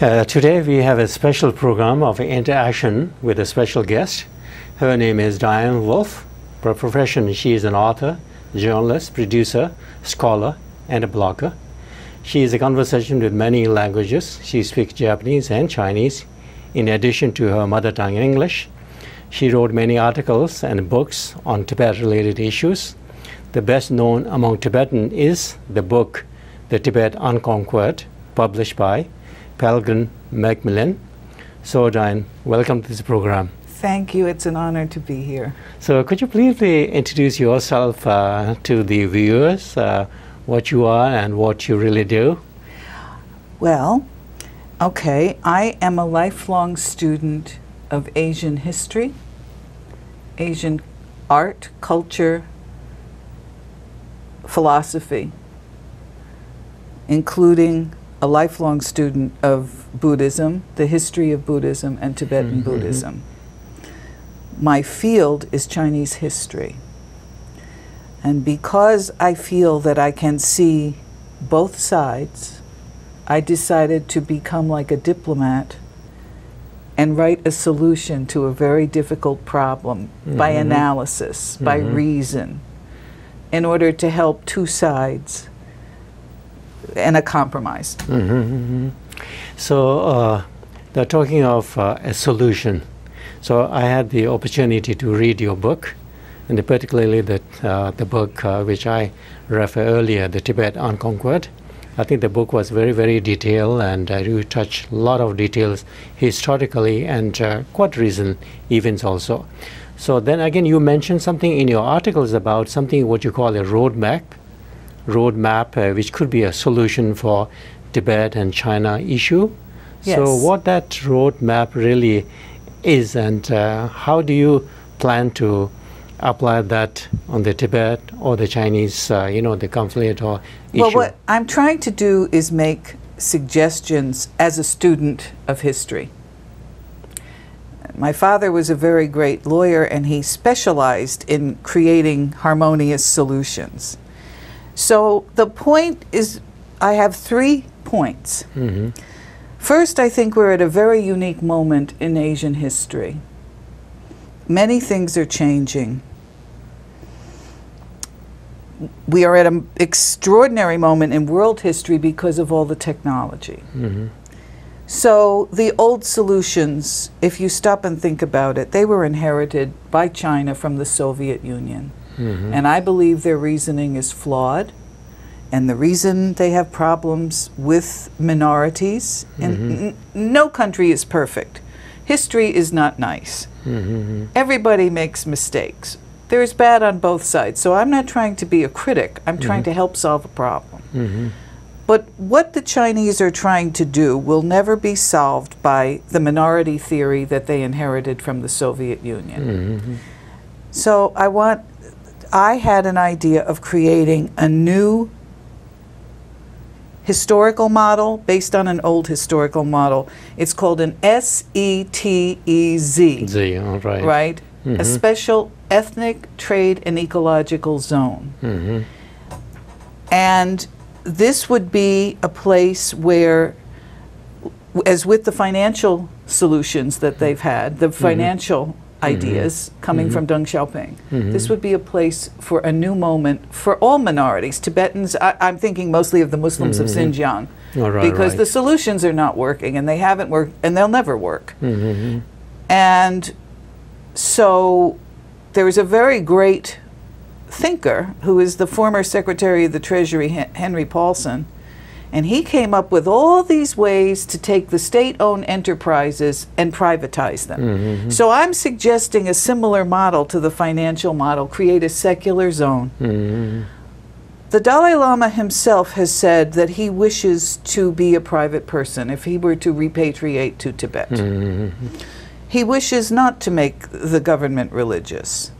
Today we have a special program of interaction with a special guest. Her name is Dian Woff. By profession, she is an author, journalist, producer, scholar, and a blogger. She is a conversation with many languages. She speaks Japanese and Chinese, in addition to her mother tongue English. She wrote many articles and books on Tibet-related issues. The best known among Tibetan is the book, The Tibet Unconquered, published by Pelgrim Macmillan. So, Dian, welcome to this program. Thank you. It's an honor to be here. So, could you please introduce yourself to the viewers, what you are and what you really do? Well, okay. I am a lifelong student of Asian history, Asian art, culture, philosophy, including a lifelong student of Buddhism, the history of Buddhism and Tibetan Buddhism. My field is Chinese history. And because I feel that I can see both sides, I decided to become like a diplomat and write a solution to a very difficult problem by analysis, by reason, in order to help two sides and a compromise. So, they're talking of a solution. So I had the opportunity to read your book, and particularly the book which I referred earlier, The Tibet Unconquered. I think the book was very, very detailed, and you touch a lot of details historically and quite recent events also. So then again, you mentioned something in your articles about something what you call a roadmap, which could be a solution for Tibet and China issue. Yes. So what that roadmap really is, and how do you plan to apply that on the Tibet or the Chinese, the conflict or issue? Well, what I'm trying to do is make suggestions as a student of history. My father was a very great lawyer, and he specialized in creating harmonious solutions. So the point is, I have 3 points. First, I think we're at a very unique moment in Asian history. Many things are changing. We are at an extraordinary moment in world history because of all the technology. So the old solutions, if you stop and think about it, they were inherited by China from the Soviet Union. And I believe their reasoning is flawed. And the reason they have problems with minorities, and no country is perfect. History is not nice. Everybody makes mistakes. There's bad on both sides. So I'm not trying to be a critic. I'm trying to help solve a problem. But what the Chinese are trying to do will never be solved by the minority theory that they inherited from the Soviet Union. So I had an idea of creating a new historical model based on an old historical model. It's called an SETEZ. Right. Right? A special ethnic, trade, and ecological zone. And this would be a place where, as with the financial solutions that they've had, the financial ideas coming from Deng Xiaoping, this would be a place for a new moment for all minorities. Tibetans, I'm thinking mostly of the Muslims of Xinjiang, because the solutions are not working, and they haven't worked, and they'll never work. And so there is a very great thinker who is the former Secretary of the Treasury, Henry Paulson, and he came up with all these ways to take the state-owned enterprises and privatize them. So I'm suggesting a similar model to the financial model, create a secular zone. The Dalai Lama himself has said that he wishes to be a private person if he were to repatriate to Tibet. He wishes not to make the government religious.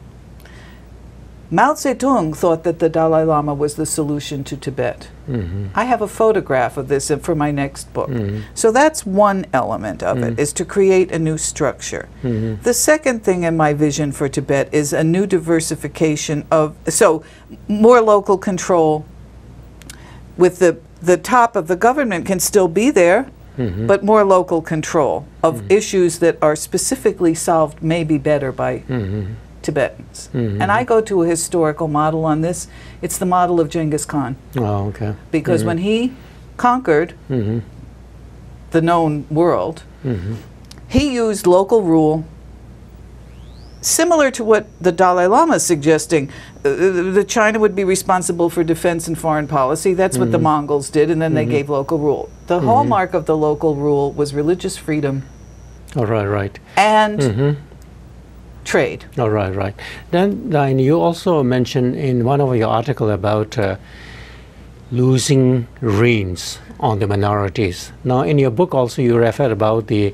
Mao Zedong thought that the Dalai Lama was the solution to Tibet. I have a photograph of this for my next book. So that's one element of it, is to create a new structure. The second thing in my vision for Tibet is a new diversification of, so more local control with the top of the government can still be there, but more local control of issues that are specifically solved maybe better by Tibetans. And I go to a historical model on this. It's the model of Genghis Khan. Oh, okay. Because when he conquered the known world, he used local rule, similar to what the Dalai Lama is suggesting. The China would be responsible for defense and foreign policy. That's what the Mongols did, and then they gave local rule. The hallmark of the local rule was religious freedom. Oh, right. And trade. Oh, right. Then, Dian, you also mentioned in one of your articles about losing reins on the minorities. Now, in your book also you refer about the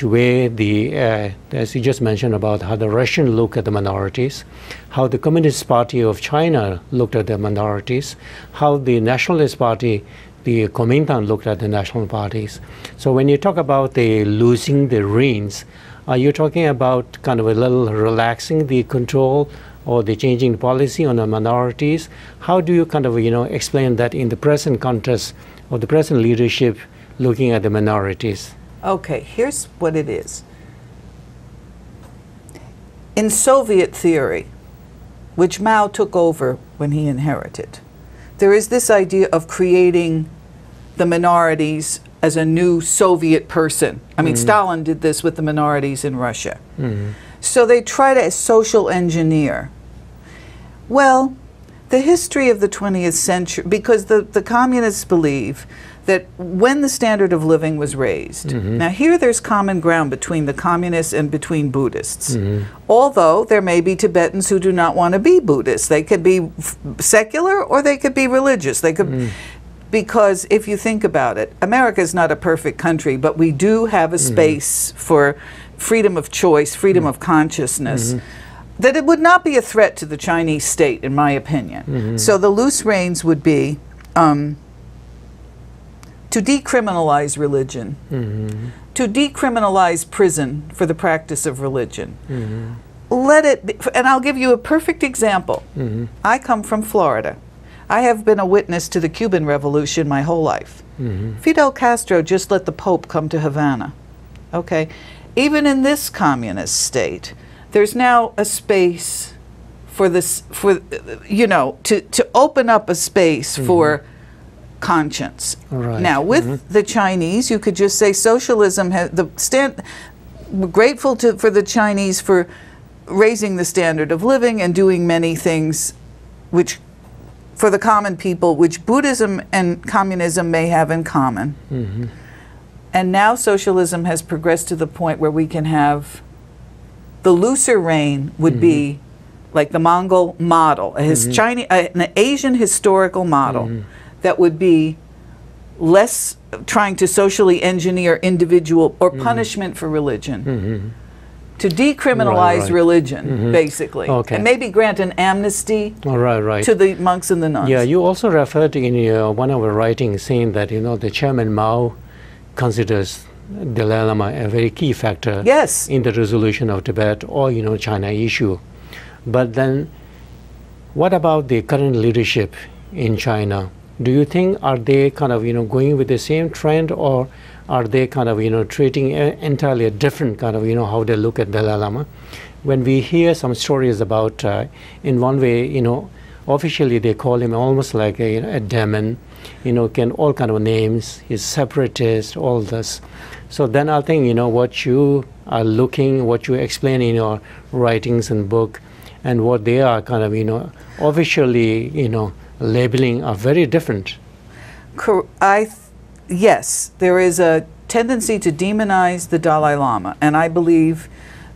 way as you just mentioned about how the Russian look at the minorities, how the Communist Party of China looked at the minorities, how the Nationalist Party, the Kuomintang, looked at the national parties. So when you talk about the losing the reins, are you talking about kind of a little relaxing the control or the changing policy on the minorities? How do you kind of, explain that in the present context of the present leadership looking at the minorities? Okay, here's what it is. In Soviet theory, which Mao took over when he inherited, there is this idea of creating the minorities as a new Soviet person. I mean, Stalin did this with the minorities in Russia. So they try to social engineer. Well, the history of the 20th century, because the communists believe that when the standard of living was raised, now here there's common ground between the communists and between Buddhists. Although there may be Tibetans who do not want to be Buddhists. They could be secular or they could be religious. They could, because if you think about it, America is not a perfect country, but we do have a space for freedom of choice, freedom of consciousness, that it would not be a threat to the Chinese state, in my opinion. So the loose reins would be to decriminalize religion, to decriminalize prison for the practice of religion. Let it be, and I'll give you a perfect example. I come from Florida. I have been a witness to the Cuban Revolution my whole life. Fidel Castro just let the Pope come to Havana. Okay, even in this communist state, there's now a space for this, to open up a space for conscience. Now, with the Chinese, you could just say socialism has we're grateful for the Chinese for raising the standard of living and doing many things which, for the common people, which Buddhism and communism may have in common. And now socialism has progressed to the point where we can have the looser rein would be like the Mongol model, an Asian historical model that would be less trying to socially engineer individual or punishment for religion, to decriminalize religion, basically, and maybe grant an amnesty to the monks and the nuns. Yeah, you also referred in one of your writings saying that the Chairman Mao considers Dalai Lama a very key factor in the resolution of Tibet or China issue. But then, what about the current leadership in China? Do you think are they kind of going with the same trend, or are they kind of treating entirely a different kind of how they look at Dalai Lama? When we hear some stories about, in one way, officially they call him almost like a demon, can all kind of names. He's separatist, all this. So then I think what you are what you explain in your writings and book, and what they are kind of officially labeling are very different. Yes, there is a tendency to demonize the Dalai Lama, and I believe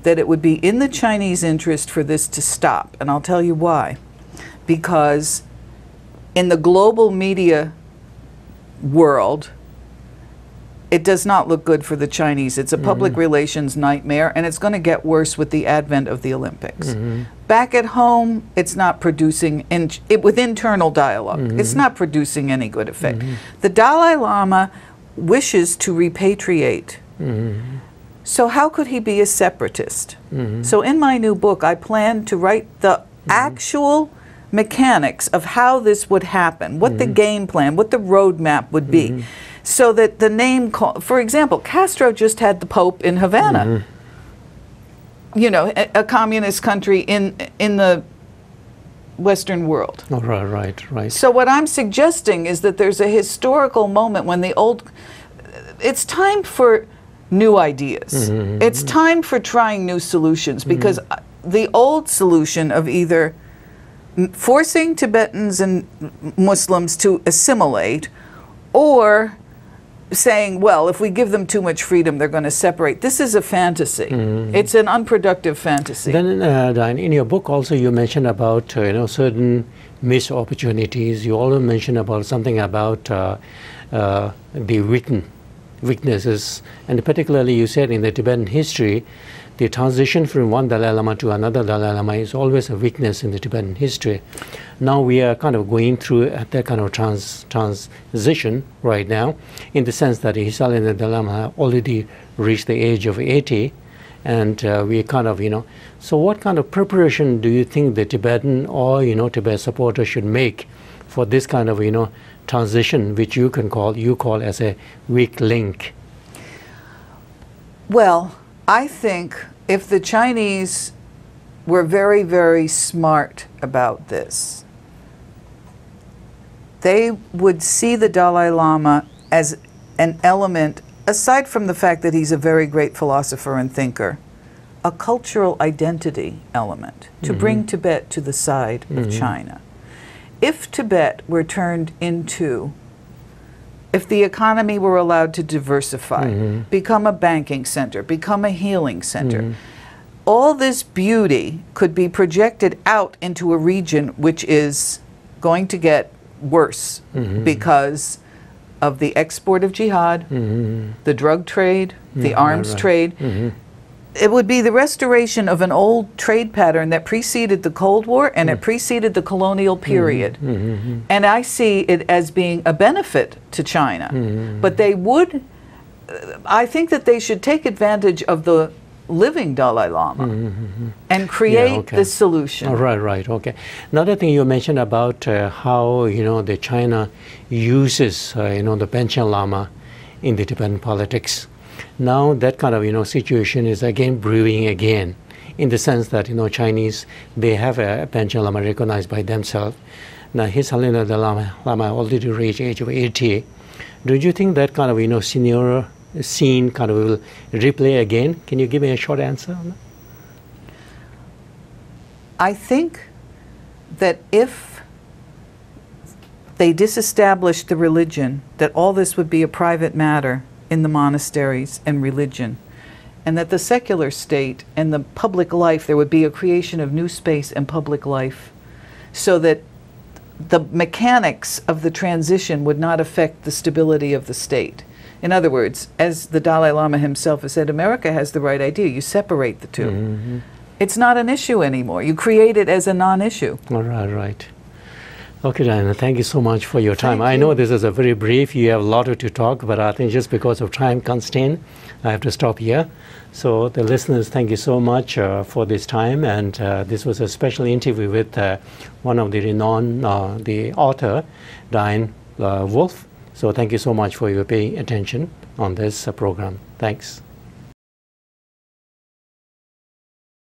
that it would be in the Chinese interest for this to stop, and I'll tell you why. Because in the global media world, it does not look good for the Chinese. It's a public relations nightmare, and it's going to get worse with the advent of the Olympics. Back at home, it's not producing, with internal dialogue, it's not producing any good effect. The Dalai Lama wishes to repatriate. So how could he be a separatist? So in my new book, I plan to write the actual mechanics of how this would happen, what the game plan, what the roadmap would be. So that the name, for example, Castro just had the Pope in Havana. You know, a communist country in the Western world. Oh, right. So what I'm suggesting is that there's a historical moment when it's time for new ideas. It's time for trying new solutions, because the old solution of either forcing Tibetans and Muslims to assimilate, or saying, well, if we give them too much freedom, they're going to separate. This is a fantasy. It's an unproductive fantasy. Then, Dian, in your book also you mentioned about certain missed opportunities. You also mentioned about something about the weaknesses, and particularly you said in the Tibetan history, the transition from one Dalai Lama to another Dalai Lama is always a weakness in the Tibetan history. Now we are kind of going through that kind of transition right now, in the sense that His Holiness the Dalai Lama have already reached the age of 80, and we kind of, so what kind of preparation do you think the Tibetan or, Tibet supporters should make for this kind of, transition, which you call as a weak link? Well, I think if the Chinese were very, very smart about this, they would see the Dalai Lama as an element, aside from the fact that he's a very great philosopher and thinker, a cultural identity element to bring Tibet to the side of China. If Tibet were turned into, if the economy were allowed to diversify, become a banking center, become a healing center, all this beauty could be projected out into a region which is going to get worse because of the export of jihad, the drug trade, the arms trade. It would be the restoration of an old trade pattern that preceded the Cold War and it preceded the colonial period. And I see it as being a benefit to China. But they would, I think that they should take advantage of the living Dalai Lama and create this solution. Right, okay. Another thing you mentioned about how, the China uses, the Panchen Lama in the Tibetan politics. Now that kind of situation is again brewing again, in the sense that Chinese, they have a Panchen Lama recognized by themselves. Now His Holiness the Lama already reached age of 80. Do you think that kind of scenario scene kind of will replay again? Can you give me a short answer on that? I think that if they disestablished the religion, that all this would be a private matter in the monasteries and religion, and that the secular state and the public life, there would be a creation of new space and public life, so that the mechanics of the transition would not affect the stability of the state. In other words, as the Dalai Lama himself has said, America has the right idea. You separate the two. It's not an issue anymore. You create it as a non-issue. Right. Okay, Diana, thank you so much for your time. Thank I you. know this is a very brief, you have a lot to talk, but I think just because of time constraint, I have to stop here. So the listeners, thank you so much for this time, and this was a special interview with one of the renowned, the author, Dian Woff. So thank you so much for your paying attention on this program. Thanks.